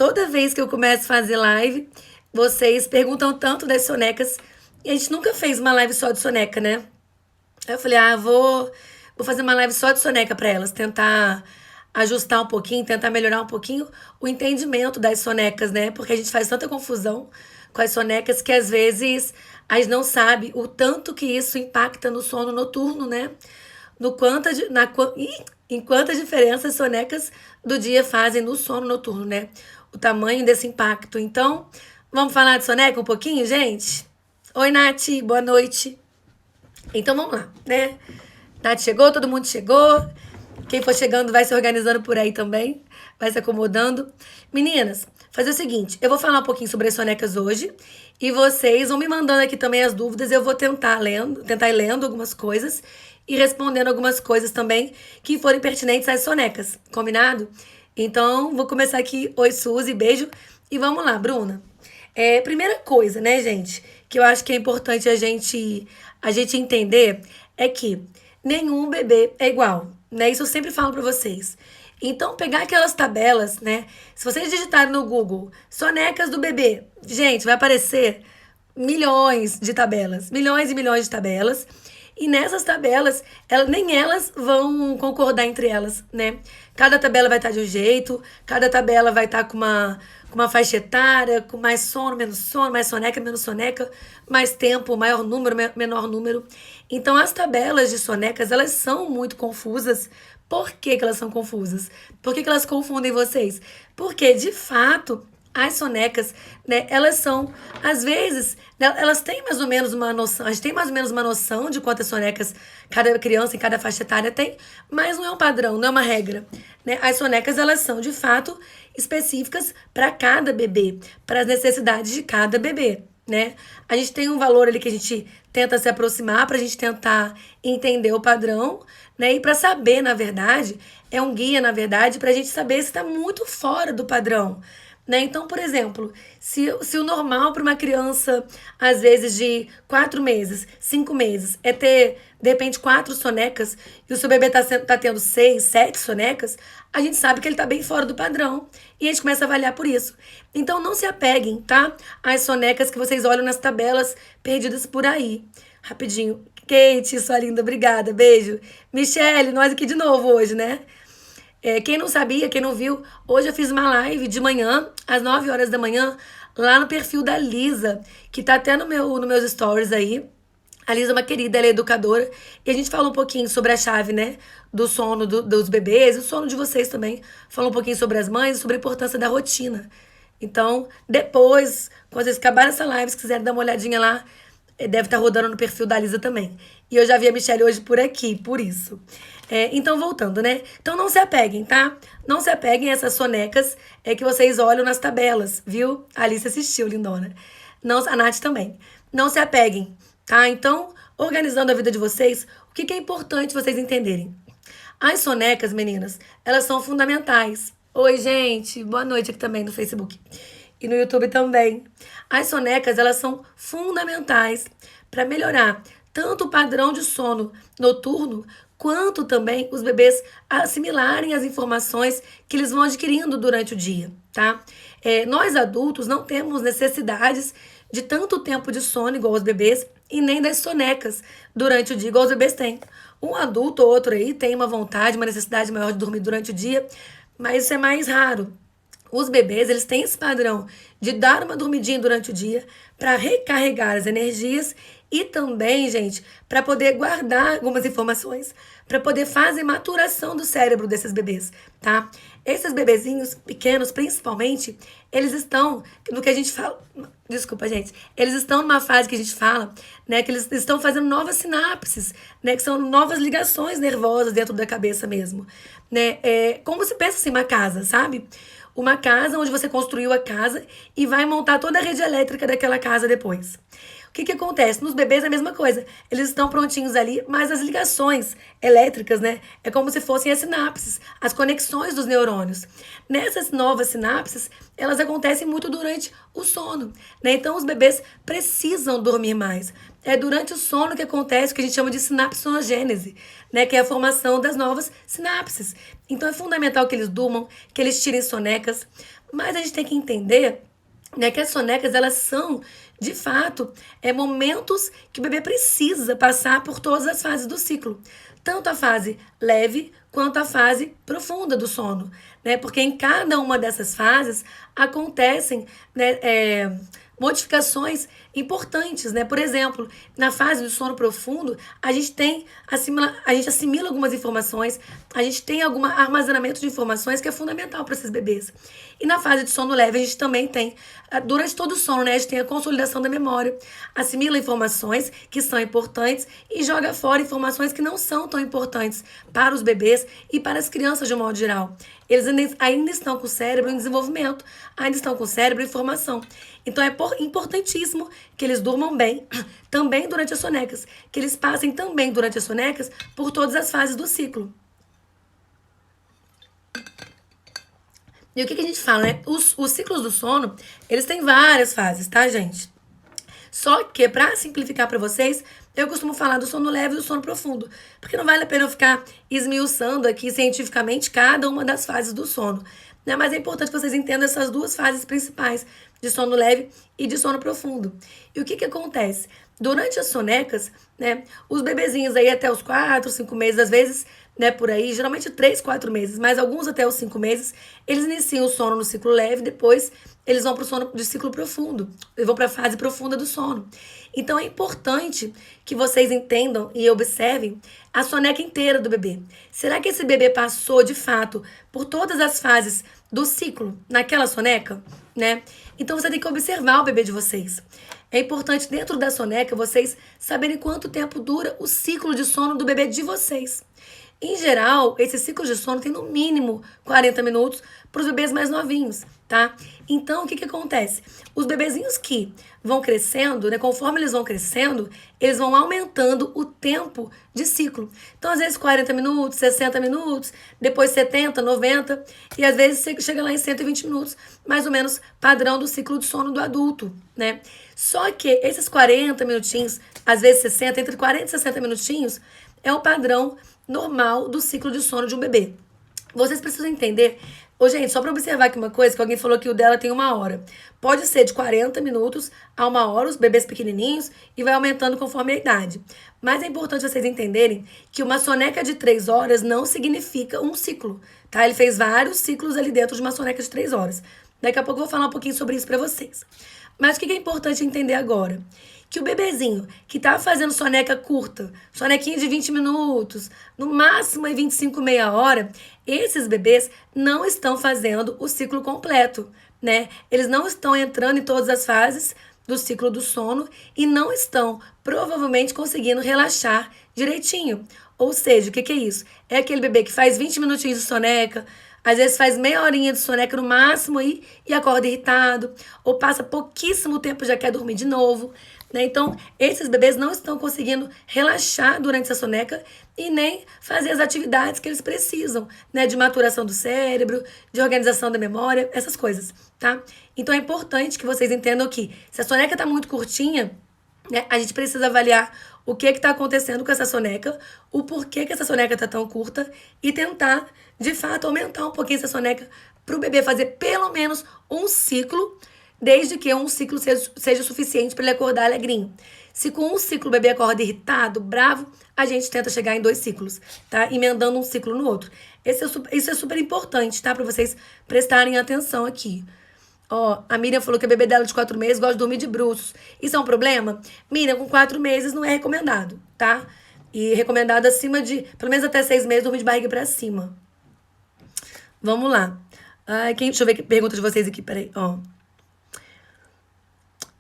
toda vez que eu começo a fazer live, vocês perguntam tanto das sonecas. E a gente nunca fez uma live só de soneca, né? Aí eu falei, vou fazer uma live só de soneca para elas, tentar ajustar um pouquinho, tentar melhorar um pouquinho o entendimento das sonecas, né? Porque a gente faz tanta confusão com as sonecas que às vezes a gente não sabe o tanto que isso impacta no sono noturno, né? No quanto de, na, em quantas diferenças sonecas do dia fazem no sono noturno, né? O tamanho desse impacto. Então, vamos falar de soneca um pouquinho, gente? Oi, Nath, boa noite. Então vamos lá, né? Nath chegou, todo mundo chegou. Quem for chegando vai se organizando por aí também, vai se acomodando. Meninas, fazer o seguinte, eu vou falar um pouquinho sobre as sonecas hoje e vocês vão me mandando aqui também as dúvidas, eu vou tentar ir lendo algumas coisas e respondendo algumas coisas também que forem pertinentes às sonecas, combinado? Então, vou começar aqui. Oi, Suzy, beijo. E vamos lá, Bruna. Primeira coisa, né, gente, que eu acho que é importante a gente entender é que nenhum bebê é igual, né? Isso eu sempre falo pra vocês. Então, pegar aquelas tabelas, né? Se vocês digitarem no Google sonecas do bebê, gente, vai aparecer milhões de tabelas, milhões e milhões de tabelas. E nessas tabelas, nem elas vão concordar entre elas, né? Cada tabela vai estar de um jeito, cada tabela vai estar com uma faixa etária, com mais sono, menos sono, mais soneca, menos soneca, mais tempo, maior número, menor número. Então, as tabelas de sonecas, elas são muito confusas. Por que que elas são confusas? Por que que elas confundem vocês? Porque, de fato, as sonecas, né, elas são, às vezes, né, elas têm mais ou menos uma noção, a gente tem mais ou menos uma noção de quantas sonecas cada criança em cada faixa etária tem, mas não é um padrão, não é uma regra, né? As sonecas, elas são, de fato, específicas para cada bebê, para as necessidades de cada bebê, né? A gente tem um valor ali que a gente tenta se aproximar para a gente tentar entender o padrão, né? E para saber, na verdade, é um guia, na verdade, para a gente saber se está muito fora do padrão, né? Então, por exemplo, se o normal para uma criança, às vezes de 4 meses, 5 meses, é ter, de repente, 4 sonecas, e o seu bebê tá tendo 6, 7 sonecas, a gente sabe que ele tá bem fora do padrão. E a gente começa a avaliar por isso. Então, não se apeguem, tá? Às sonecas que vocês olham nas tabelas perdidas por aí. Rapidinho. Kate, sua linda, obrigada, beijo. Michele, nós aqui de novo hoje, né? Quem não sabia, quem não viu, hoje eu fiz uma live de manhã, às 9 horas da manhã, lá no perfil da Lisa, que tá até nos meus stories aí. A Lisa é uma querida, ela é educadora, e a gente falou um pouquinho sobre a chave, né, do sono dos bebês, o sono de vocês também. Falou um pouquinho sobre as mães, sobre a importância da rotina. Então, depois, quando vocês acabarem essa live, se quiserem dar uma olhadinha lá, deve estar rodando no perfil da Lisa também. E eu já vi a Michelle hoje por aqui, por isso. Então, voltando, né? Então, não se apeguem, tá? Não se apeguem a essas sonecas que vocês olham nas tabelas, viu? A Alice assistiu, lindona. Não, a Nath também. Não se apeguem, tá? Então, organizando a vida de vocês, o que é importante vocês entenderem? As sonecas, meninas, elas são fundamentais. Oi, gente. Boa noite aqui também no Facebook. E no YouTube também. As sonecas, elas são fundamentais para melhorar tanto o padrão de sono noturno, quanto também os bebês assimilarem as informações que eles vão adquirindo durante o dia, tá? Nós adultos não temos necessidades de tanto tempo de sono igual os bebês e nem das sonecas durante o dia igual os bebês têm. Um adulto ou outro aí tem uma vontade, uma necessidade maior de dormir durante o dia, mas isso é mais raro. Os bebês, eles têm esse padrão de dar uma dormidinha durante o dia para recarregar as energias e também, gente, para poder guardar algumas informações, para poder fazer maturação do cérebro desses bebês, tá? Esses bebezinhos pequenos, principalmente, eles estão no que a gente fala, desculpa, gente, eles estão numa fase que a gente fala, né, que eles estão fazendo novas sinapses, né, que são novas ligações nervosas dentro da cabeça mesmo, né? Como se pensa assim, uma casa, sabe? Uma casa onde você construiu a casa e vai montar toda a rede elétrica daquela casa depois. O que que acontece? Nos bebês é a mesma coisa. Eles estão prontinhos ali, mas as ligações elétricas, né? É como se fossem as sinapses, as conexões dos neurônios. Nessas novas sinapses, elas acontecem muito durante o sono, né? Então, os bebês precisam dormir mais. É durante o sono que acontece o que a gente chama de sinapsonogênese, né? Que é a formação das novas sinapses. Então, é fundamental que eles durmam, que eles tirem sonecas. Mas a gente tem que entender, né, que as sonecas, elas são, de fato, momentos que o bebê precisa passar por todas as fases do ciclo. Tanto a fase leve quanto a fase profunda do sono, né? Porque em cada uma dessas fases acontecem, né, modificações importantes, né? Por exemplo, na fase do sono profundo, a gente assimila algumas informações, a gente tem algum armazenamento de informações que é fundamental para esses bebês. E na fase de sono leve, a gente também tem, durante todo o sono, né, a gente tem a consolidação da memória, assimila informações que são importantes e joga fora informações que não são tão importantes para os bebês e para as crianças de um modo geral. Eles ainda estão com o cérebro em desenvolvimento, ainda estão com o cérebro em formação. Então é importantíssimo que eles durmam bem, também durante as sonecas, que eles passem também durante as sonecas por todas as fases do ciclo. E o que a gente fala, né? Os ciclos do sono, eles têm várias fases, tá, gente? Só que, para simplificar para vocês, eu costumo falar do sono leve e do sono profundo, porque não vale a pena eu ficar esmiuçando aqui cientificamente cada uma das fases do sono, né? Mas é importante que vocês entendam essas duas fases principais, de sono leve e de sono profundo. E o que acontece? Durante as sonecas, né, os bebezinhos aí até os 4, 5 meses, às vezes, né, por aí, geralmente 3, 4 meses, mas alguns até os 5 meses, eles iniciam o sono no ciclo leve, depois eles vão para o sono de ciclo profundo, eles vão para a fase profunda do sono. Então é importante que vocês entendam e observem a soneca inteira do bebê. Será que esse bebê passou, de fato, por todas as fases do ciclo naquela soneca, né? Então você tem que observar o bebê de vocês. É importante, dentro da soneca, vocês saberem quanto tempo dura o ciclo de sono do bebê de vocês. Em geral, esse ciclo de sono tem no mínimo 40 minutos para os bebês mais novinhos, tá? Então, o que acontece? Os bebezinhos que vão crescendo, né, conforme eles vão crescendo, eles vão aumentando o tempo de ciclo. Então, às vezes 40 minutos, 60 minutos, depois 70, 90, e às vezes chega lá em 120 minutos, mais ou menos padrão do ciclo de sono do adulto, né? Só que esses 40 minutinhos, às vezes 60, entre 40 e 60 minutinhos, é o padrão normal do ciclo de sono de um bebê. Vocês precisam entender. Ô, gente, só para observar aqui uma coisa, que alguém falou que o dela tem 1 hora. Pode ser de 40 minutos a 1 hora, os bebês pequenininhos, e vai aumentando conforme a idade. Mas é importante vocês entenderem que uma soneca de 3 horas não significa um ciclo, tá? Ele fez vários ciclos ali dentro de uma soneca de 3 horas. Daqui a pouco eu vou falar um pouquinho sobre isso para vocês. Mas o que é importante entender agora? Que o bebezinho que tá fazendo soneca curta, sonequinha de 20 minutos, no máximo 25, meia hora, esses bebês não estão fazendo o ciclo completo, né? Eles não estão entrando em todas as fases do ciclo do sono e não estão provavelmente conseguindo relaxar direitinho. Ou seja, o que é isso? É aquele bebê que faz 20 minutinhos de soneca, às vezes faz meia horinha de soneca no máximo aí e acorda irritado, ou passa pouquíssimo tempo e já quer dormir de novo, né? Então, esses bebês não estão conseguindo relaxar durante essa soneca e nem fazer as atividades que eles precisam, né? De maturação do cérebro, de organização da memória, essas coisas, tá? Então, é importante que vocês entendam que se a soneca tá muito curtinha, né, a gente precisa avaliar o que está acontecendo com essa soneca, o porquê que essa soneca está tão curta e tentar, de fato, aumentar um pouquinho essa soneca para o bebê fazer pelo menos um ciclo, desde que um ciclo seja suficiente para ele acordar alegrinho. Se com um ciclo o bebê acorda irritado, bravo, a gente tenta chegar em 2 ciclos, tá? Emendando um ciclo no outro. Isso é super importante, tá? Para vocês prestarem atenção aqui. Ó, a Miriam falou que a bebê dela de 4 meses gosta de dormir de bruços. Isso é um problema? Miriam, com 4 meses não é recomendado, tá? E recomendado acima de, pelo menos até 6 meses, dormir de barriga pra cima. Vamos lá. Ai, deixa eu ver que pergunta de vocês aqui, peraí, ó.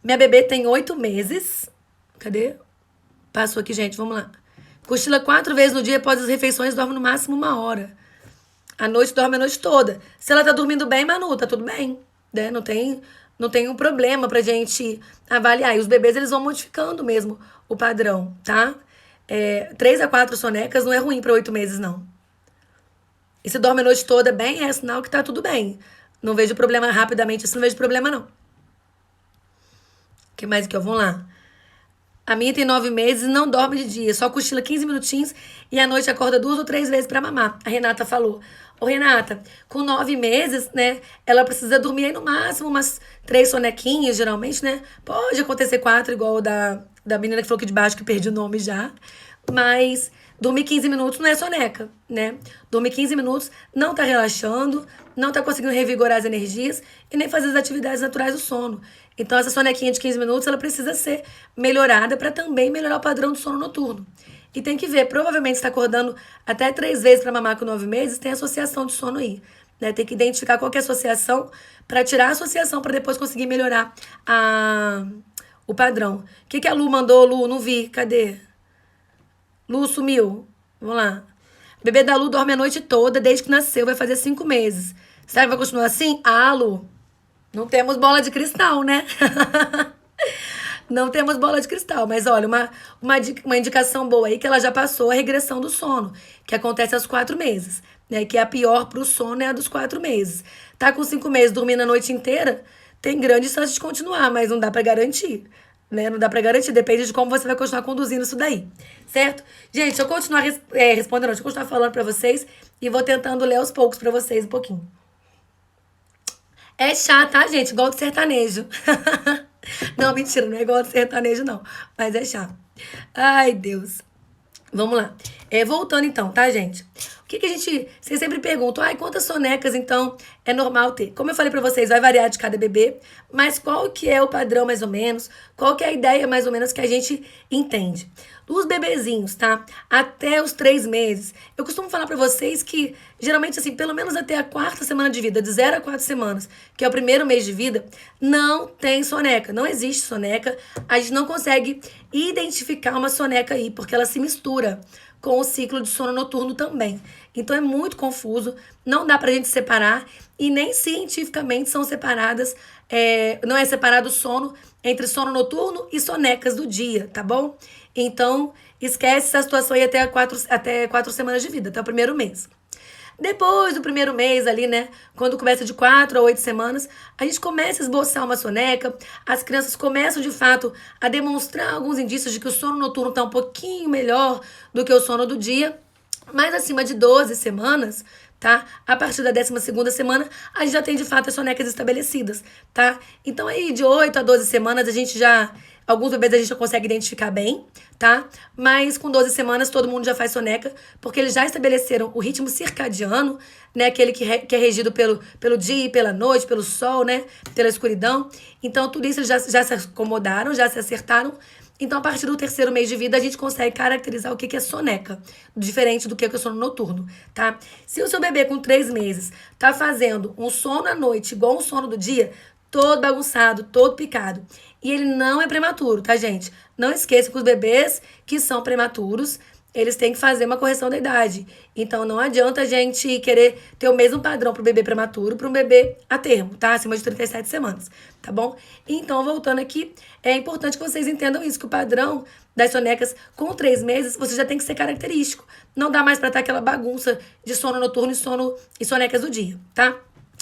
Minha bebê tem 8 meses. Cadê? Passou aqui, gente, vamos lá. Cochila 4 vezes no dia após as refeições, dorme no máximo 1 hora. À noite dorme a noite toda. Se ela tá dormindo bem, Manu, tá tudo bem, né? Não tem não tem um problema pra gente avaliar. E os bebês, eles vão modificando mesmo o padrão, tá? 3 a 4 sonecas não é ruim para 8 meses, não. E se dorme a noite toda bem, é sinal que tá tudo bem. Não vejo problema rapidamente, assim, não vejo problema, não. O que mais que eu vou lá? A minha tem 9 meses e não dorme de dia, só cochila 15 minutinhos e à noite acorda 2 ou 3 vezes pra mamar. A Renata falou. Ô, Renata, com 9 meses, né, ela precisa dormir aí no máximo umas 3 sonequinhas, geralmente, né? Pode acontecer 4, igual o da menina que falou aqui de baixo, que perdi o nome já. Mas dormir 15 minutos não é soneca, né? Dormir 15 minutos não tá relaxando, não tá conseguindo revigorar as energias e nem fazer as atividades naturais do sono. Então, essa sonequinha de 15 minutos, ela precisa ser melhorada para também melhorar o padrão do sono noturno. E tem que ver, provavelmente está acordando até 3 vezes para mamar com 9 meses, tem associação de sono aí. Né? Tem que identificar qual que é a associação para tirar a associação para depois conseguir melhorar o padrão. O que a Lu mandou, Lu? Não vi, cadê? Lu sumiu. Vamos lá. O bebê da Lu dorme a noite toda, desde que nasceu, vai fazer 5 meses. Será que vai continuar assim? Ah, Lu, não temos bola de cristal, né? Não temos bola de cristal, mas olha, uma indicação boa aí que ela já passou a regressão do sono, que acontece aos 4 meses, né? Que é a pior pro sono é a dos 4 meses. Tá com 5 meses dormindo a noite inteira, tem grande chance de continuar, mas não dá pra garantir, né? Não dá pra garantir, depende de como você vai continuar conduzindo isso daí, certo? Gente, deixa eu continuar respondendo, deixa eu continuar falando pra vocês e vou tentando ler aos poucos pra vocês um pouquinho. É chá, tá, gente? Igual de sertanejo. Não, mentira, não é igual de sertanejo, não. Mas é chá. Ai, Deus. Vamos lá. Voltando então, tá, gente? O que a gente... Vocês sempre perguntam, quantas sonecas, então, é normal ter? Como eu falei pra vocês, vai variar de cada bebê, mas qual que é o padrão, mais ou menos? Qual que é a ideia, mais ou menos, que a gente entende? Dos bebezinhos, tá? Até os 3 meses. Eu costumo falar pra vocês que, geralmente, assim, pelo menos até a 4ª semana de vida, de 0 a 4 semanas, que é o primeiro mês de vida, não tem soneca. Não existe soneca. A gente não consegue identificar uma soneca aí, porque ela se mistura com o ciclo de sono noturno também. Então é muito confuso, não dá pra gente separar e nem cientificamente são separadas, não é separado o sono entre sono noturno e sonecas do dia, tá bom? Então esquece essa situação aí até 4 semanas de vida, até o primeiro mês. Depois do primeiro mês ali, né, quando começa de 4 a 8 semanas, a gente começa a esboçar uma soneca, as crianças começam de fato a demonstrar alguns indícios de que o sono noturno está um pouquinho melhor do que o sono do dia, mas acima de 12 semanas, tá? A partir da 12ª semana, a gente já tem de fato as sonecas estabelecidas, tá? Então aí de 8 a 12 semanas a gente já... Alguns bebês a gente já consegue identificar bem, tá? Mas com 12 semanas todo mundo já faz soneca, porque eles já estabeleceram o ritmo circadiano, né? Aquele que é regido pelo dia, pela noite, pelo sol, né? Pela escuridão. Então tudo isso eles já se acomodaram, já se acertaram. Então, a partir do 3º mês de vida, a gente consegue caracterizar o que é soneca, diferente do que é o sono noturno, tá? Se o seu bebê com 3 meses tá fazendo um sono à noite igual um sono do dia, todo bagunçado, todo picado, e ele não é prematuro, tá, gente? Não esqueça que os bebês que são prematuros, eles têm que fazer uma correção da idade. Então, não adianta a gente querer ter o mesmo padrão para o bebê prematuro para um bebê a termo, tá? Acima de 37 semanas, tá bom? Então, voltando aqui, é importante que vocês entendam isso, que o padrão das sonecas com 3 meses, você já tem que ser característico. Não dá mais para estar aquela bagunça de sono noturno e sonecas do dia, tá?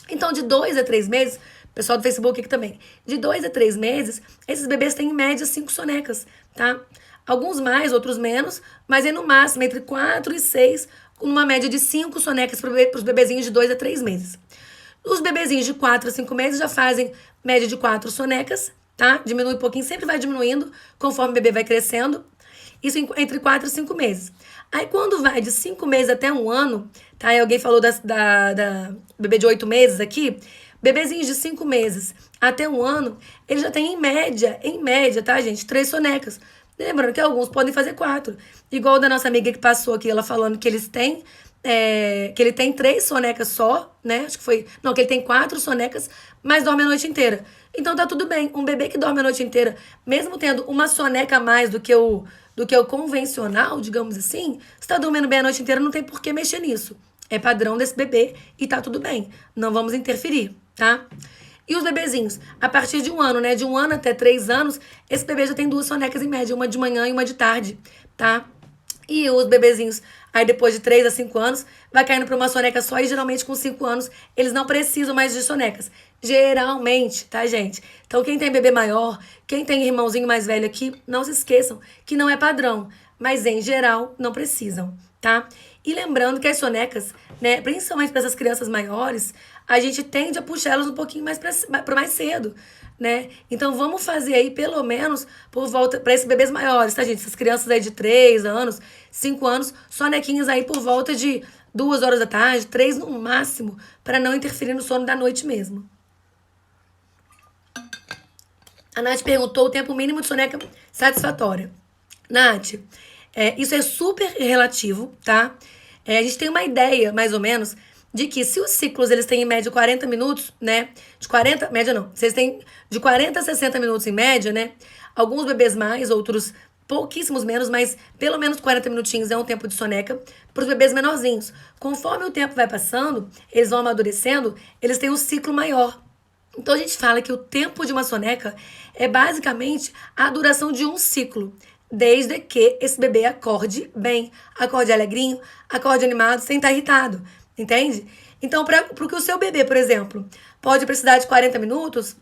Então, de 2 a 3 meses, pessoal do Facebook aqui também, de 2 a 3 meses, esses bebês têm em média 5 sonecas, tá? Alguns mais, outros menos, mas é no máximo entre 4 e 6, numa média de 5 sonecas para os bebezinhos de 2 a 3 meses. Os bebezinhos de 4 a 5 meses já fazem média de 4 sonecas, tá? Diminui um pouquinho, sempre vai diminuindo conforme o bebê vai crescendo. Isso entre 4 e 5 meses. Aí quando vai de 5 meses até 1 ano, tá? E alguém falou da bebê de 8 meses aqui, bebezinhos de 5 meses até 1 ano, eles já têm em média, tá, gente? 3 sonecas. Lembrando que alguns podem fazer 4. Igual o da nossa amiga que passou aqui, ela falando que eles têm... que ele tem 3 sonecas só, né? Acho que foi... Não, que ele tem 4 sonecas, mas dorme a noite inteira. Então tá tudo bem. Um bebê que dorme a noite inteira, mesmo tendo uma soneca a mais do que o convencional, digamos assim, se tá dormindo bem a noite inteira, não tem por que mexer nisso. É padrão desse bebê e tá tudo bem. Não vamos interferir, tá? E os bebezinhos, a partir de 1 ano, né? De 1 ano até 3 anos, esse bebê já tem 2 sonecas em média, uma de manhã e uma de tarde, tá? E os bebezinhos, aí depois de 3 a 5 anos, vai caindo para uma soneca só e geralmente com 5 anos eles não precisam mais de sonecas. Geralmente, tá, gente? Então quem tem bebê maior, quem tem irmãozinho mais velho aqui, não se esqueçam que não é padrão, mas em geral não precisam, tá? E lembrando que as sonecas, né, principalmente para essas crianças maiores, a gente tende a puxar elas um pouquinho mais para mais cedo, né? Então vamos fazer aí pelo menos por volta para esses bebês maiores, tá, gente? Essas crianças aí de 3 anos, 5 anos, sonequinhas aí por volta de 2 horas da tarde, 3 no máximo, para não interferir no sono da noite mesmo. A Nath perguntou o tempo mínimo de soneca satisfatória. Nath, isso é super relativo, tá? A gente tem uma ideia, mais ou menos, de que se os ciclos eles têm em média 40 minutos, né? De 40, média não, vocês têm de 40 a 60 minutos em média, né? Alguns bebês mais, outros pouquíssimos menos, mas pelo menos 40 minutinhos é um tempo de soneca para os bebês menorzinhos. Conforme o tempo vai passando, eles vão amadurecendo, eles têm um ciclo maior. Então a gente fala que o tempo de uma soneca é basicamente a duração de um ciclo, desde que esse bebê acorde bem, acorde alegrinho, acorde animado, sem estar irritado, entende? Então, para que o seu bebê, por exemplo, pode precisar de 40 minutos,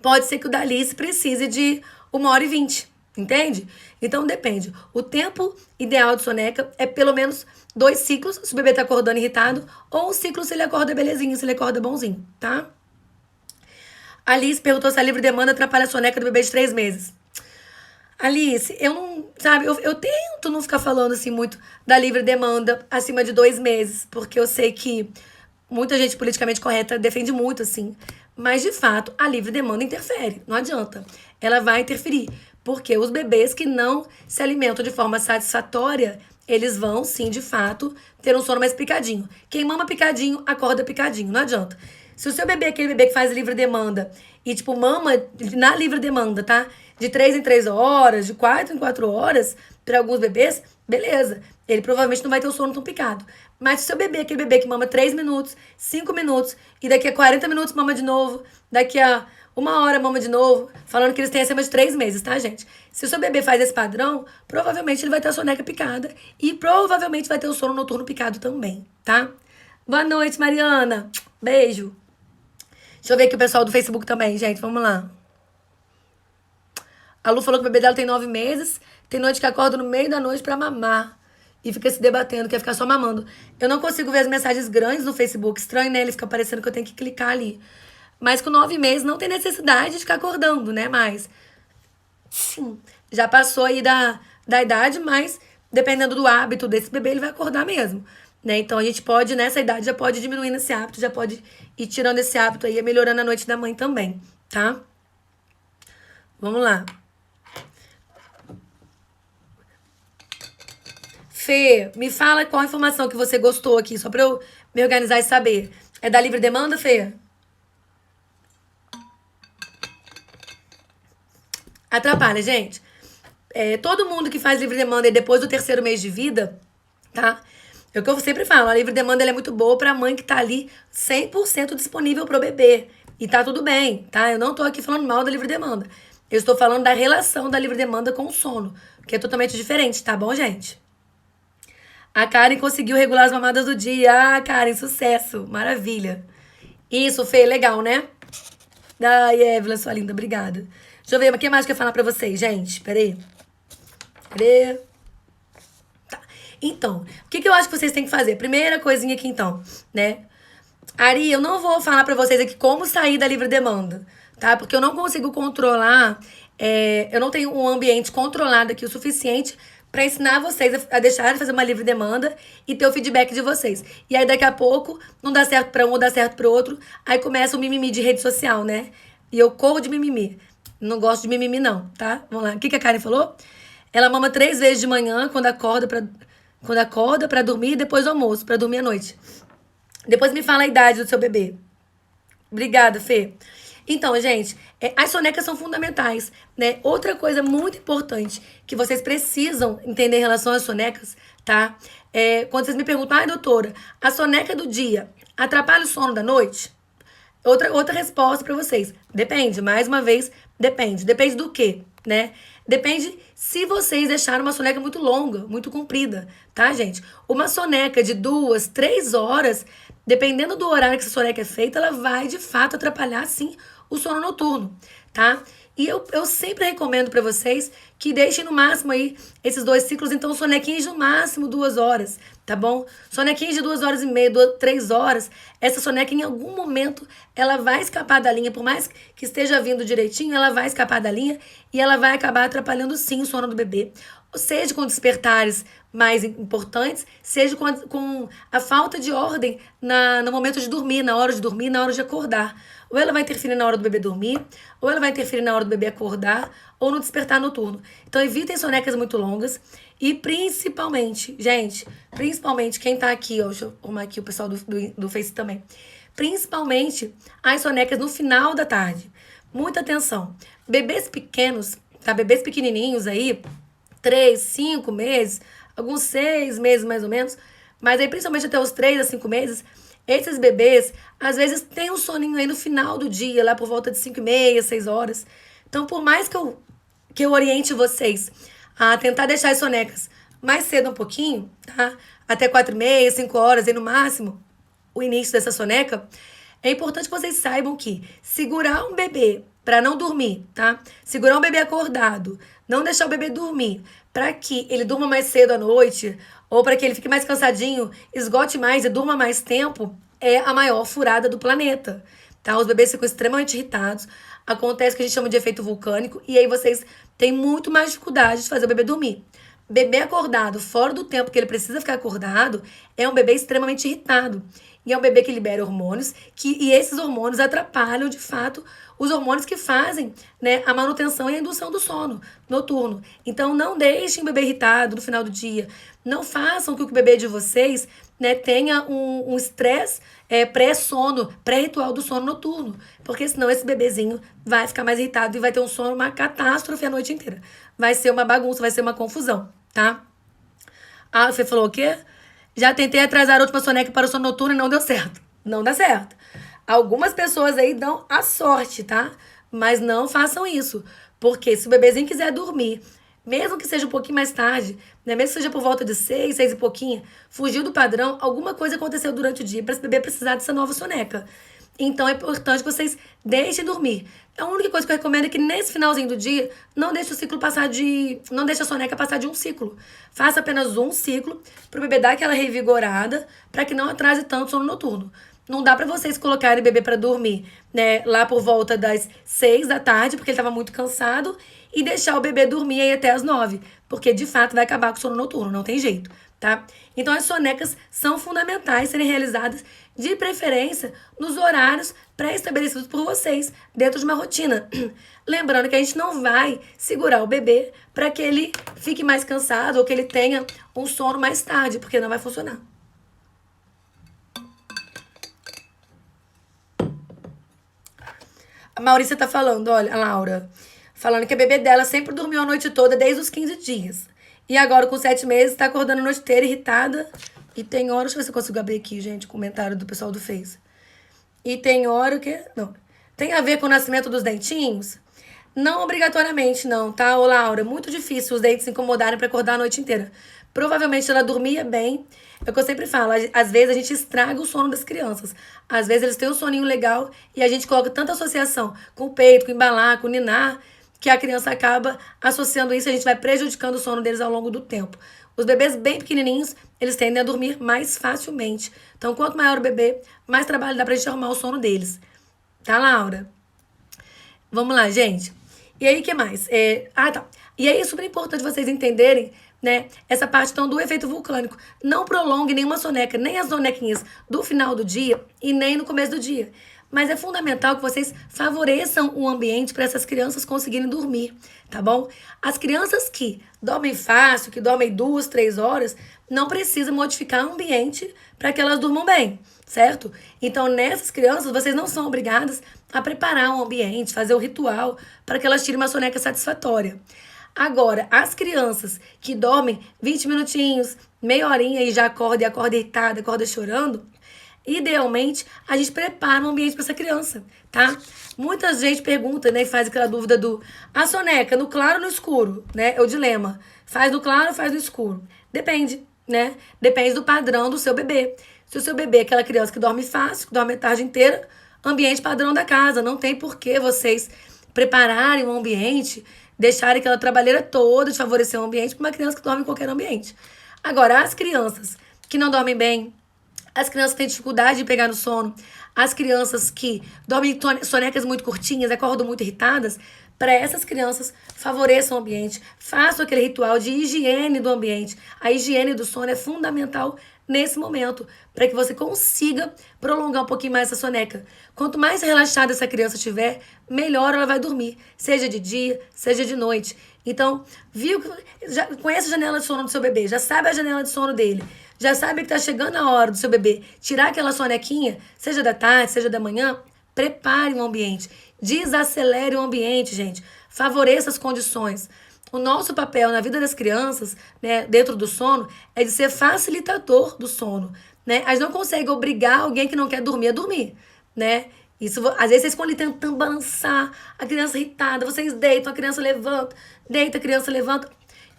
pode ser que o da Alice precise de 1h20, entende? Então depende. O tempo ideal de soneca é pelo menos 2 ciclos, se o bebê tá acordando irritado, ou um ciclo se ele acorda belezinho, se ele acorda bonzinho, tá? Alice perguntou se a livre demanda atrapalha a soneca do bebê de 3 meses. Alice, eu não, sabe, eu tento não ficar falando assim muito da livre demanda acima de 2 meses, porque eu sei que muita gente politicamente correta defende muito, assim. Mas, de fato, a livre demanda interfere, não adianta. Ela vai interferir, porque os bebês que não se alimentam de forma satisfatória, eles vão, sim, de fato, ter um sono mais picadinho. Quem mama picadinho, acorda picadinho, não adianta. Se o seu bebê é aquele bebê que faz livre demanda e, tipo, mama na livre demanda, tá? De 3 em 3 horas, de 4 em 4 horas, para alguns bebês, beleza. Ele provavelmente não vai ter o sono tão picado. Mas se o seu bebê é aquele bebê que mama 3 minutos, 5 minutos, e daqui a 40 minutos mama de novo, daqui a 1 hora mama de novo, falando que eles têm acima de 3 meses, tá, gente? Se o seu bebê faz esse padrão, provavelmente ele vai ter a soneca picada e provavelmente vai ter o sono noturno picado também, tá? Boa noite, Mariana. Beijo. Deixa eu ver aqui o pessoal do Facebook também, gente. Vamos lá. A Lu falou que o bebê dela tem 9 meses. Tem noite que acorda no meio da noite pra mamar. E fica se debatendo, quer ficar só mamando. Eu não consigo ver as mensagens grandes no Facebook. Estranho, né? Ele fica parecendo que eu tenho que clicar ali. Mas com 9 meses não tem necessidade de ficar acordando, né? Mas, sim, já passou aí da idade, mas dependendo do hábito desse bebê, ele vai acordar mesmo. Né? Então a gente pode, nessa idade, já pode diminuir esse hábito, já pode ir tirando esse hábito aí e melhorando a noite da mãe também, tá? Vamos lá. Fê, me fala qual a informação que você gostou aqui, só pra eu me organizar e saber. É da livre demanda, Fê? Atrapalha, gente. Todo mundo que faz livre demanda e depois do 3º mês de vida, tá? É o que eu sempre falo, a livre demanda ela é muito boa pra mãe que tá ali 100% disponível pro bebê. E tá tudo bem, tá? Eu não tô aqui falando mal da livre demanda. Eu estou falando da relação da livre demanda com o sono, que é totalmente diferente, tá bom, gente? A Karen conseguiu regular as mamadas do dia. Ah, Karen, sucesso. Maravilha. Isso, Fê, legal, né? Ai, Evelyn, sua linda, obrigada. Deixa eu ver, mas o que mais que eu ia falar pra vocês, gente? Peraí. Cadê? Então, o que eu acho que vocês têm que fazer? Primeira coisinha aqui, então, né? Ari, eu não vou falar pra vocês aqui como sair da livre demanda, tá? Porque eu não consigo controlar, eu não tenho um ambiente controlado aqui o suficiente pra ensinar vocês a deixar de fazer uma livre demanda e ter o feedback de vocês. E aí, daqui a pouco, não dá certo pra um ou dá certo pro outro, aí começa o mimimi de rede social, né? E eu corro de mimimi. Não gosto de mimimi, não, tá? Vamos lá. O que a Karen falou? Ela mama 3 vezes de manhã, quando acorda pra dormir e depois do almoço, pra dormir à noite. Depois me fala a idade do seu bebê. Obrigada, Fê. Então, gente, as sonecas são fundamentais, né? Outra coisa muito importante que vocês precisam entender em relação às sonecas, tá? Quando vocês me perguntam, ai, doutora, a soneca do dia atrapalha o sono da noite? outra resposta para vocês. Depende, mais uma vez, depende. Depende do quê, né? Depende se vocês deixaram uma soneca muito longa, muito comprida, tá, gente? Uma soneca de 2, 3 horas, dependendo do horário que essa soneca é feita, ela vai, de fato, atrapalhar, sim, o sono noturno, tá? E eu sempre recomendo para vocês que deixem no máximo aí esses 2 ciclos, então sonequinhas no máximo 2 horas, tá bom? Sonequinhas de 2 horas e meia, 3 horas, essa soneca em algum momento ela vai escapar da linha, por mais que esteja vindo direitinho, ela vai escapar da linha e ela vai acabar atrapalhando sim o sono do bebê. Seja com despertares mais importantes, seja com a falta de ordem no momento de dormir, na hora de dormir, na hora de acordar. Ou ela vai interferir na hora do bebê dormir, ou ela vai interferir na hora do bebê acordar, ou no despertar noturno. Então, evitem sonecas muito longas. E principalmente, gente, principalmente quem tá aqui, ó, deixa eu arrumar aqui o pessoal do Face também. Principalmente as sonecas no final da tarde. Muita atenção. Bebês pequenos, tá? Bebês pequenininhos aí, 3, 5 meses, alguns 6 meses mais ou menos, mas aí principalmente até os 3 a 5 meses, esses bebês, às vezes, têm um soninho aí no final do dia, lá por volta de 5h30, 6 horas. Então, por mais que eu oriente vocês a tentar deixar as sonecas mais cedo um pouquinho, tá? Até 4h30, 5 horas, aí no máximo, o início dessa soneca, é importante que vocês saibam que segurar um bebê para não dormir, tá? Segurar um bebê acordado, não deixar o bebê dormir, para que ele durma mais cedo à noite, ou para que ele fique mais cansadinho, esgote mais e durma mais tempo, é a maior furada do planeta, tá? Os bebês ficam extremamente irritados, acontece o que a gente chama de efeito vulcânico, e aí vocês têm muito mais dificuldade de fazer o bebê dormir. Bebê acordado fora do tempo que ele precisa ficar acordado é um bebê extremamente irritado. E é um bebê que libera hormônios, e esses hormônios atrapalham, de fato, os hormônios que fazem, né, a manutenção e a indução do sono noturno. Então, não deixem o bebê irritado no final do dia. Não façam que o bebê de vocês, né, tenha um estresse pré-sono, pré-ritual do sono noturno. Porque senão esse bebezinho vai ficar mais irritado e vai ter um sono, uma catástrofe a noite inteira. Vai ser uma bagunça, vai ser uma confusão, tá? Ah, você falou o quê? Já tentei atrasar a última soneca para o sono noturno e não deu certo. Não dá certo. Algumas pessoas aí dão a sorte, tá? Mas não façam isso. Porque se o bebezinho quiser dormir, mesmo que seja um pouquinho mais tarde, né? Mesmo que seja por volta de 6, 6 e pouquinho, fugiu do padrão, alguma coisa aconteceu durante o dia para esse bebê precisar dessa nova soneca. Então é importante que vocês deixem dormir. A única coisa que eu recomendo é que nesse finalzinho do dia, não deixe o ciclo passar de. Não deixe a soneca passar de um ciclo. Faça apenas um ciclo para o bebê dar aquela revigorada, para que não atrase tanto o sono noturno. Não dá para vocês colocarem o bebê para dormir, né, lá por volta das 6 da tarde, porque ele estava muito cansado, e deixar o bebê dormir aí até as 9, porque de fato vai acabar com o sono noturno, não tem jeito, tá? Então as sonecas são fundamentais serem realizadas de preferência nos horários pré-estabelecidos por vocês, dentro de uma rotina. Lembrando que a gente não vai segurar o bebê para que ele fique mais cansado ou que ele tenha um sono mais tarde, porque não vai funcionar. A Maurícia tá falando, olha, a Laura, falando que a bebê dela sempre dormiu a noite toda desde os 15 dias. E agora, com 7 meses, tá acordando a noite inteira, irritada. E tem hora, deixa eu ver se eu consigo abrir aqui, gente, o comentário do pessoal do Face. E tem hora que... Não. Tem a ver com o nascimento dos dentinhos? Não obrigatoriamente, não, tá, ô Laura? Muito difícil os dentes se incomodarem pra acordar a noite inteira. Provavelmente ela dormia bem. É o que eu sempre falo, às vezes a gente estraga o sono das crianças. Às vezes eles têm um soninho legal e a gente coloca tanta associação com o peito, com o embalar, com o ninar, que a criança acaba associando isso e a gente vai prejudicando o sono deles ao longo do tempo. Os bebês bem pequenininhos, eles tendem a dormir mais facilmente. Então, quanto maior o bebê, mais trabalho dá pra gente arrumar o sono deles. Tá, Laura? Vamos lá, gente. E aí, o que mais? Tá. E aí é super importante vocês entenderem, né, essa parte então do efeito vulcânico. Não prolongue nenhuma soneca, nem as sonequinhas do final do dia e nem no começo do dia. Mas é fundamental que vocês favoreçam o ambiente para essas crianças conseguirem dormir, tá bom? As crianças que dormem fácil, que dormem 2, 3 horas, não precisa modificar o ambiente para que elas durmam bem, certo? Então, nessas crianças, vocês não são obrigadas a preparar um ambiente, fazer o ritual para que elas tirem uma soneca satisfatória. Agora, as crianças que dormem 20 minutinhos, meia horinha e já acorda irritada, acorda chorando, idealmente, a gente prepara um ambiente para essa criança, tá? Muita gente pergunta, né, e faz aquela dúvida do a soneca, no claro ou no escuro, né? É o dilema. Faz no claro ou faz no escuro? Depende, né? Depende do padrão do seu bebê. Se o seu bebê é aquela criança que dorme fácil, que dorme a tarde inteira, ambiente padrão da casa. Não tem por que vocês prepararem um ambiente, deixarem aquela trabalheira toda de favorecer o ambiente para uma criança que dorme em qualquer ambiente. Agora, as crianças que não dormem bem, as crianças que têm dificuldade de pegar no sono, as crianças que dormem sonecas muito curtinhas, acordam muito irritadas, para essas crianças, favoreçam o ambiente, façam aquele ritual de higiene do ambiente. A higiene do sono é fundamental nesse momento, para que você consiga prolongar um pouquinho mais essa soneca. Quanto mais relaxada essa criança estiver, melhor ela vai dormir, seja de dia, seja de noite. Então, viu que já conhece a janela de sono do seu bebê, já sabe a janela de sono dele, já sabe que está chegando a hora do seu bebê tirar aquela sonequinha, seja da tarde, seja da manhã, prepare o ambiente, desacelere o ambiente, gente, favoreça as condições. O nosso papel na vida das crianças, né, dentro do sono, é de ser facilitador do sono, né? A gente não consegue obrigar alguém que não quer dormir a dormir, né? Isso, às vezes vocês ficam ali tentando balançar a criança irritada, vocês deitam, a criança levanta, deita, a criança levanta.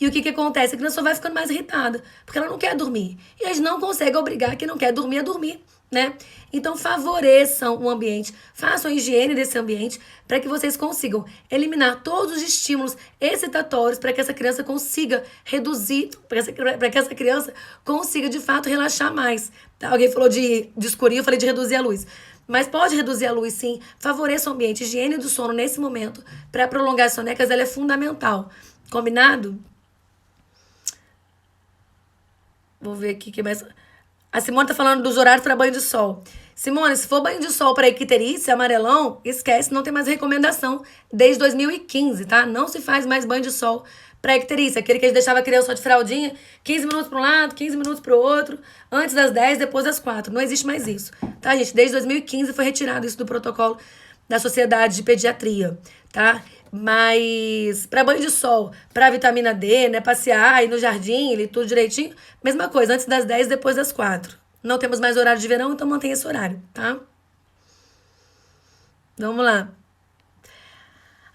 E o que que acontece? A criança só vai ficando mais irritada, porque ela não quer dormir. E a gente não consegue obrigar quem não quer dormir a dormir, né? Então favoreçam o ambiente, façam a higiene desse ambiente para que vocês consigam eliminar todos os estímulos excitatórios para que essa criança consiga reduzir, para que essa criança consiga de fato relaxar mais. Tá? Alguém falou de escurinho, eu falei de reduzir a luz. Mas pode reduzir a luz, sim. Favoreça o ambiente. Higiene do sono nesse momento, para prolongar as sonecas, ela é fundamental. Combinado? Vou ver aqui que mais. A Simone tá falando dos horários para banho de sol. Simone, se for banho de sol para icterícia, amarelão, esquece, não tem mais recomendação desde 2015, tá? Não se faz mais banho de sol para icterícia. Aquele que a gente deixava a criança só de fraldinha, 15 minutos para um lado, 15 minutos para o outro, antes das 10, depois das 4. Não existe mais isso, tá, gente? Desde 2015 foi retirado isso do protocolo da Sociedade de Pediatria, tá? Mas para banho de sol, para vitamina D, né, passear, ir no jardim, ali, tudo direitinho, mesma coisa, antes das 10, depois das 4. Não temos mais horário de verão, então mantém esse horário, tá? Vamos lá.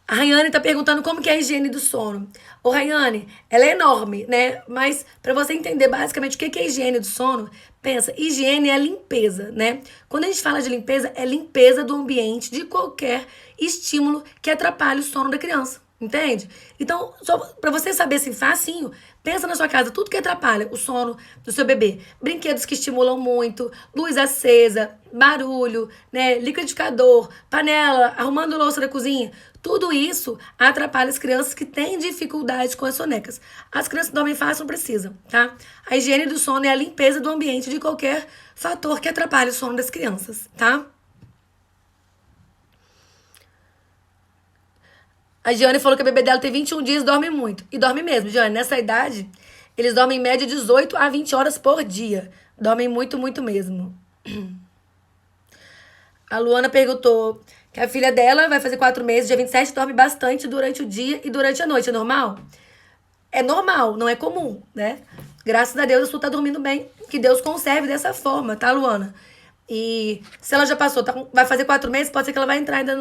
A Rayane tá perguntando como que é a higiene do sono. Ô, Rayane, ela é enorme, né? Mas para você entender basicamente o que é higiene do sono, pensa, higiene é limpeza, né? Quando a gente fala de limpeza, é limpeza do ambiente de qualquer estímulo que atrapalhe o sono da criança. Entende? Então, só para você saber assim, facinho, pensa na sua casa, tudo que atrapalha o sono do seu bebê. Brinquedos que estimulam muito, luz acesa, barulho, né, liquidificador, panela, arrumando louça da cozinha. Tudo isso atrapalha as crianças que têm dificuldade com as sonecas. As crianças que dormem fácil não precisam, tá? A higiene do sono é a limpeza do ambiente de qualquer fator que atrapalhe o sono das crianças, tá? A Giane falou que a bebê dela tem 21 dias e dorme muito. E dorme mesmo, Giane. Nessa idade, eles dormem em média 18 a 20 horas por dia. Dormem muito, muito mesmo. A Luana perguntou que a filha dela vai fazer 4 meses, dia 27, dorme bastante durante o dia e durante a noite. É normal? É normal, não é comum, né? Graças a Deus a sua tá dormindo bem. Que Deus conserve dessa forma, tá, Luana? E se ela já passou, vai fazer 4 meses, pode ser que ela vai entrar ainda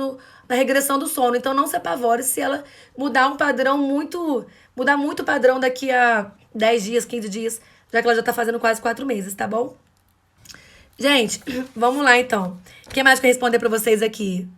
na regressão do sono. Então não se apavore se ela mudar um padrão muito. Mudar muito o padrão daqui a 10 dias, 15 dias, já que ela já tá fazendo quase 4 meses, tá bom? Gente, vamos lá então. O que mais que eu responder pra vocês aqui?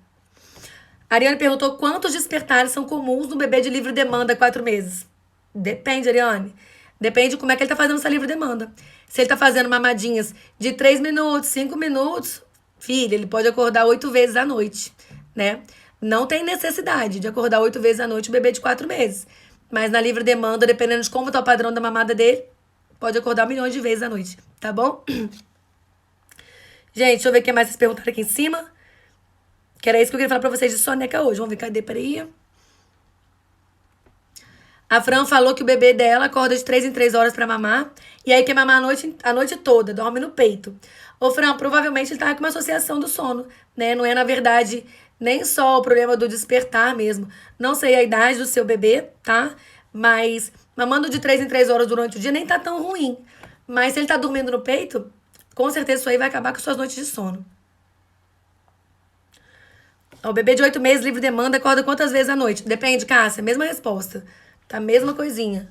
A Ariane perguntou quantos despertares são comuns no bebê de livre demanda 4 meses. Depende, Ariane. Depende de como é que ele tá fazendo essa livre demanda. Se ele tá fazendo mamadinhas de 3 minutos, 5 minutos, filho, ele pode acordar 8 vezes à noite, né? Não tem necessidade de acordar 8 vezes à noite o bebê de 4 meses. Mas na livre demanda, dependendo de como tá o padrão da mamada dele, pode acordar milhões de vezes à noite, tá bom? Gente, deixa eu ver o que mais vocês perguntaram aqui em cima. Que era isso que eu queria falar pra vocês de soneca hoje. Vamos ver, cadê? Peraí. A Fran falou que o bebê dela acorda de 3 em 3 horas pra mamar. E aí quer mamar a noite toda, dorme no peito. Ô, Fran, provavelmente ele tá com uma associação do sono, né? Não é, na verdade, nem só o problema do despertar mesmo. Não sei a idade do seu bebê, tá? Mas mamando de 3 em 3 horas durante o dia nem tá tão ruim. Mas se ele tá dormindo no peito, Com certeza isso aí vai acabar com suas noites de sono. O bebê de 8 meses, livre demanda, acorda quantas vezes à noite? Depende, Cássia. Mesma resposta. Tá? Mesma coisinha.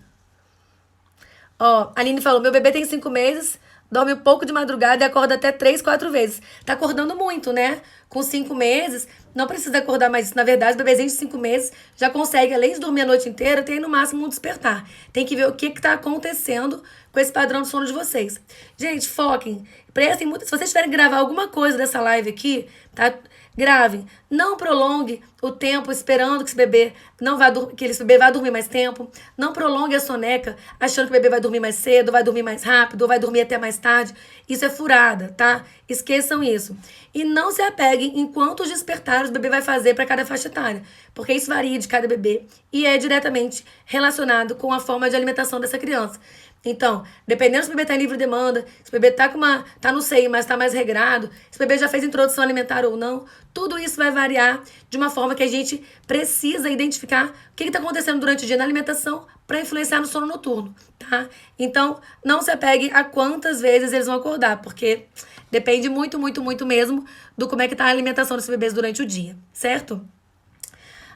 Ó, a Aline falou, meu bebê tem 5 meses, dorme um pouco de madrugada e acorda até 3, 4 vezes. Tá acordando muito, né? Com 5 meses, não precisa acordar mais. Na verdade, o bebezinho de 5 meses já consegue, além de dormir a noite inteira, ter no máximo um despertar. Tem que ver o que tá acontecendo com esse padrão de sono de vocês. Gente, foquem. Prestem muito. Se vocês tiverem que gravar alguma coisa dessa live aqui, tá? Gravem. Não prolongue o tempo esperando que esse bebê não vá que esse bebê vá dormir mais tempo. Não prolongue a soneca achando que o bebê vai dormir mais cedo, vai dormir mais rápido, ou vai dormir até mais tarde. Isso é furada, tá? Esqueçam isso. E não se apeguem em quantos despertares o bebê vai fazer para cada faixa etária, porque isso varia de cada bebê e é diretamente relacionado com a forma de alimentação dessa criança. Então, dependendo se o bebê tá em livre demanda, se o bebê tá no seio, mas tá mais regrado, se o bebê já fez introdução alimentar ou não, tudo isso vai variar de uma forma que a gente precisa identificar o que está acontecendo durante o dia na alimentação para influenciar no sono noturno, tá? Então, não se apegue a quantas vezes eles vão acordar, porque depende muito, muito, muito mesmo do como é que tá a alimentação desses bebês durante o dia, certo?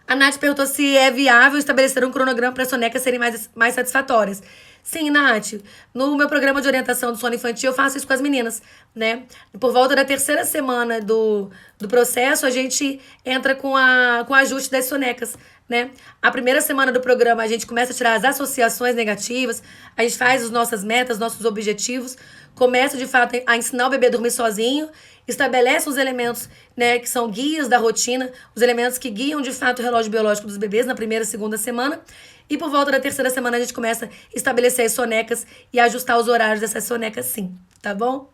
A Nath perguntou se é viável estabelecer um cronograma para as sonecas serem mais satisfatórias. Sim, Nath. No meu programa de orientação do sono infantil, eu faço isso com as meninas, né? Por volta da 3ª semana do processo, a gente entra com o ajuste das sonecas, né? A 1ª semana do programa, a gente começa a tirar as associações negativas, a gente faz as nossas metas, nossos objetivos, começa, de fato, a ensinar o bebê a dormir sozinho, estabelece os elementos, né, que são guias da rotina, os elementos que guiam, de fato, o relógio biológico dos bebês na 1ª e 2ª semana. E por volta da 3ª semana a gente começa a estabelecer as sonecas e ajustar os horários dessas sonecas sim, tá bom?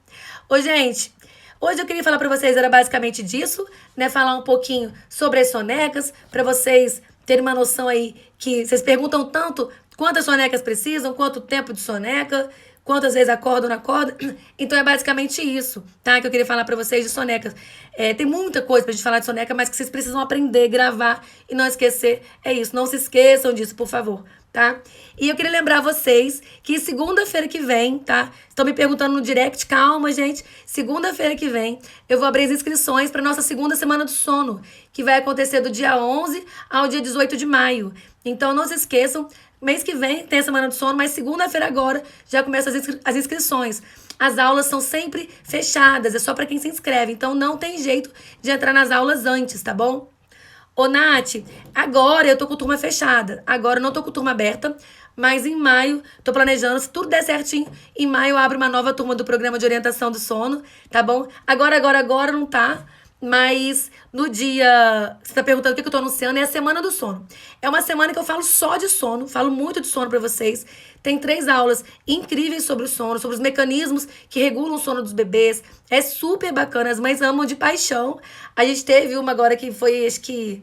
Ô, gente, hoje eu queria falar pra vocês, era basicamente disso, né? Falar um pouquinho sobre as sonecas, pra vocês terem uma noção aí que vocês perguntam tanto quantas sonecas precisam, quanto tempo de soneca, quantas vezes acorda ou não acorda. Então é basicamente isso, tá? Que eu queria falar pra vocês de sonecas. Tem muita coisa pra gente falar de soneca, mas que vocês precisam aprender, gravar e não esquecer. É isso, não se esqueçam disso, por favor, tá? E eu queria lembrar vocês que segunda-feira que vem, tá? Estão me perguntando no direct, calma, gente. Segunda-feira que vem eu vou abrir as inscrições para nossa segunda semana do sono, que vai acontecer do dia 11 ao dia 18 de maio. Então não se esqueçam, mês que vem tem a semana do sono, mas segunda-feira agora já começam as inscrições. As aulas são sempre fechadas, é só para quem se inscreve. Então não tem jeito de entrar nas aulas antes, tá bom? Ô, Nath, agora eu tô com turma fechada. Agora eu não tô com turma aberta, mas em maio tô planejando, se tudo der certinho, em maio eu abro uma nova turma do programa de orientação do sono, tá bom? Agora não tá. Mas no dia... Você tá perguntando o que eu tô anunciando, é a Semana do Sono. É uma semana que eu falo só de sono, falo muito de sono pra vocês. Tem 3 aulas incríveis sobre o sono, sobre os mecanismos que regulam o sono dos bebês. É super bacana, as mães amam de paixão. A gente teve uma agora que foi, acho que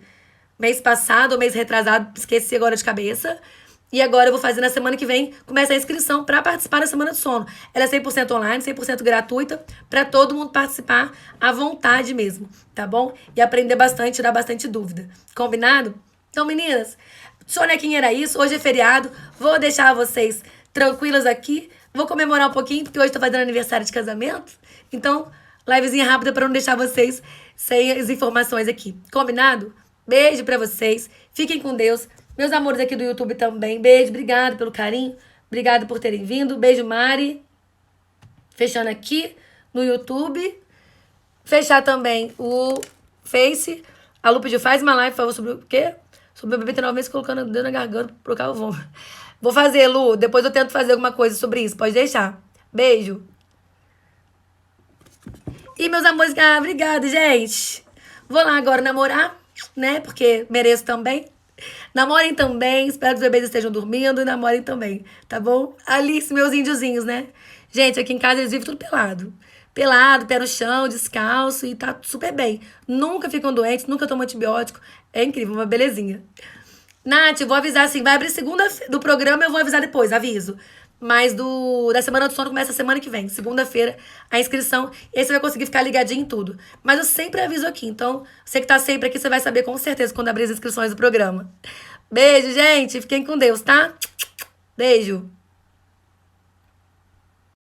mês passado ou mês retrasado, esqueci agora de cabeça. E agora eu vou fazer na semana que vem, começa a inscrição para participar da Semana do Sono. Ela é 100% online, 100% gratuita, para todo mundo participar à vontade mesmo, tá bom? E aprender bastante, tirar bastante dúvida. Combinado? Então, meninas, sonequinha era isso. Hoje é feriado, vou deixar vocês tranquilas aqui. Vou comemorar um pouquinho, porque hoje eu tô fazendo aniversário de casamento. Então, livezinha rápida para não deixar vocês sem as informações aqui. Combinado? Beijo para vocês, fiquem com Deus. Meus amores aqui do YouTube também. Beijo, obrigado pelo carinho. Obrigado por terem vindo. Beijo, Mari. Fechando aqui no YouTube. Fechar também o Face. A Lu pediu, faz uma live, por favor, sobre o quê? Sobre o bebê ter 9 meses colocando o dedo na garganta pra trocar o vômito. Vou fazer, Lu. Depois eu tento fazer alguma coisa sobre isso. Pode deixar. Beijo. E meus amores... Ah, obrigada, gente. Vou lá agora namorar, né? Porque mereço também. Namorem também, espero que os bebês estejam dormindo e namorem também, tá bom? Alice, meus índiozinhos, né? Gente, aqui em casa eles vivem tudo pelado. Pelado, pé no chão, descalço e tá super bem. Nunca ficam doentes, nunca tomam antibiótico. É incrível, uma belezinha. Nath, eu vou avisar assim, vai abrir segunda do programa, eu vou avisar depois, aviso. Mas da Semana do Sono começa semana que vem, segunda-feira, a inscrição. E aí você vai conseguir ficar ligadinho em tudo. Mas eu sempre aviso aqui, então você que tá sempre aqui, você vai saber com certeza quando abrir as inscrições do programa. Beijo, gente. Fiquem com Deus, tá? Beijo.